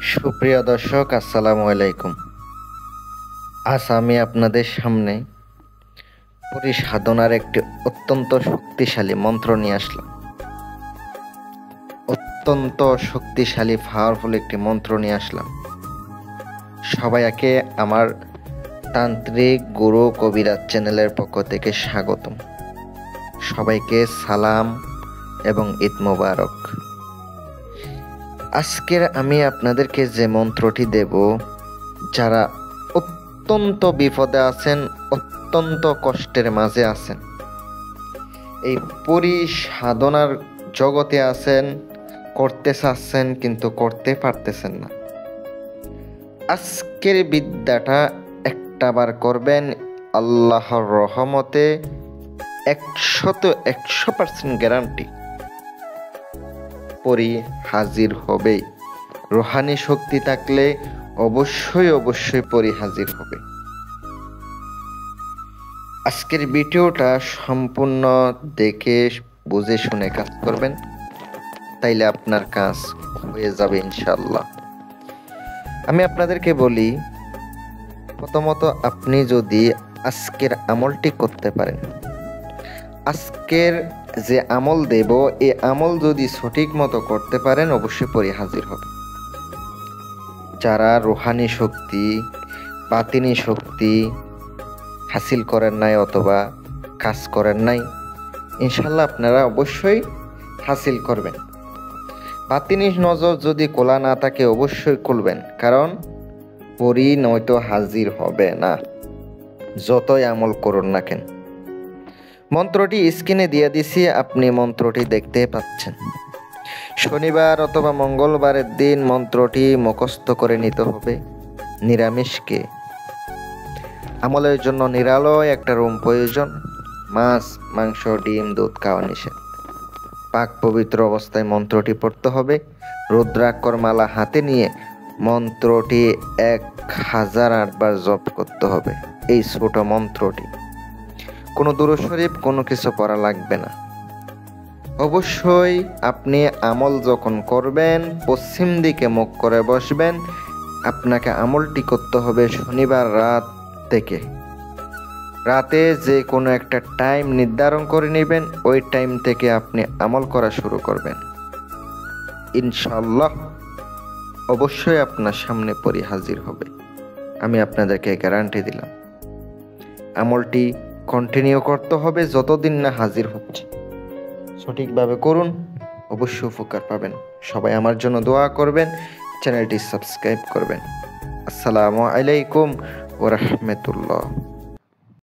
সুপ্রিয় দর্শক, আসসালামু আলাইকুম। আজ আমি আপনাদের সামনে পরিসাধনার একটি অত্যন্ত শক্তিশালী মন্ত্র নিয়ে আসলাম। অত্যন্ত শক্তিশালী পাওয়ারফুল একটি মন্ত্র নিয়ে আসলাম। সবাইকে আমার তান্ত্রিক গুরু কবিরাজ চ্যানেলের পক্ষ থেকে স্বাগতম। সবাইকে সালাম এবং ঈদ মোবারক। আজকের আমি আপনাদেরকে যে মন্ত্রটি দেব, যারা অত্যন্ত বিপদে আছেন, অত্যন্ত কষ্টের মাঝে আছেন, এই পরিসাধনার জগতে আছেন, করতে চাচ্ছেন কিন্তু করতে পারতেছেন না, আজকের বিদ্যাটা একটাবার করবেন, আল্লাহর রহমতে 100% গ্যারান্টি পরি হাজির হবে। রুহানি শক্তি থাকলে অবশ্যই পরি হাজির হবে। আজকের ভিডিওটা সম্পূর্ণ দেখে বুঝে শুনে কাজ করবেন, তাইলে আপনার কাজ হয়ে যাবে ইনশাআল্লাহ। আমি আপনাদেরকে বলি, প্রথমত আপনি যদি আজকের আমলটি করতে পারেন, আজকের যে আমল দেব এই আমল যদি সঠিক মতো করতে পারেন, অবশ্যই পরি হাজির হবে। যারা রুহানি শক্তি, বাতিনি শক্তি হাসিল করেন নাই অথবা কাজ করেন নাই, ইনশাল্লাহ আপনারা অবশ্যই হাসিল করবেন। বাতিনি নজর যদি খোলা না থাকে অবশ্যই খুলবেন, কারণ পরি নয়তো হাজির হবে না, যতই আমল করুন না কেন। মন্ত্রটি স্ক্রিনে দিয়ে দিছি, আপনি মন্ত্রটি দেখতে পাচ্ছেন। শনিবার অথবা মঙ্গলবারের দিন মন্ত্রটি মুখস্থ করে নিতে হবে। নিরামিষকে আমলের জন্য নিরালয় একটা রুম প্রয়োজন। মাছ, মাংস, ডিম, দুধ খাওয়া নিষেধ। পাক পবিত্র অবস্থায় মন্ত্রটি পড়তে হবে। রুদ্রাক্ষর মালা হাতে নিয়ে মন্ত্রটি 1008 বার জপ করতে হবে। এই ছোট মন্ত্রটি, কোনো দুরূদ শরীফ কোনো কিছু পড়া লাগবে না। অবশ্যই আপনি আমল যখন করবেন পশ্চিম দিকে মুখ করে বসবেন। আপনাকে আমলটি করতে হবে শনিবার রাত থেকে। রাতে যে কোনো একটা টাইম নির্ধারণ করে নেবেন, ওই টাইম থেকে আপনি আমল করা শুরু করবেন। ইনশাআল্লাহ অবশ্যই আপনার সামনে পরি হাজির হবে, আমি আপনাদেরকে গ্যারান্টি দিলাম। আমলটি কন্টিনিউ করতে হবে যতদিন না হাজির হচ্ছে। সঠিকভাবে করুন, অবশ্যই উপকার পাবেন। সবাই আমার জন্য দোয়া করবেন, চ্যানেলটি সাবস্ক্রাইব করবেন। আসসালামু আলাইকুম ওয়া রাহমাতুল্লাহ।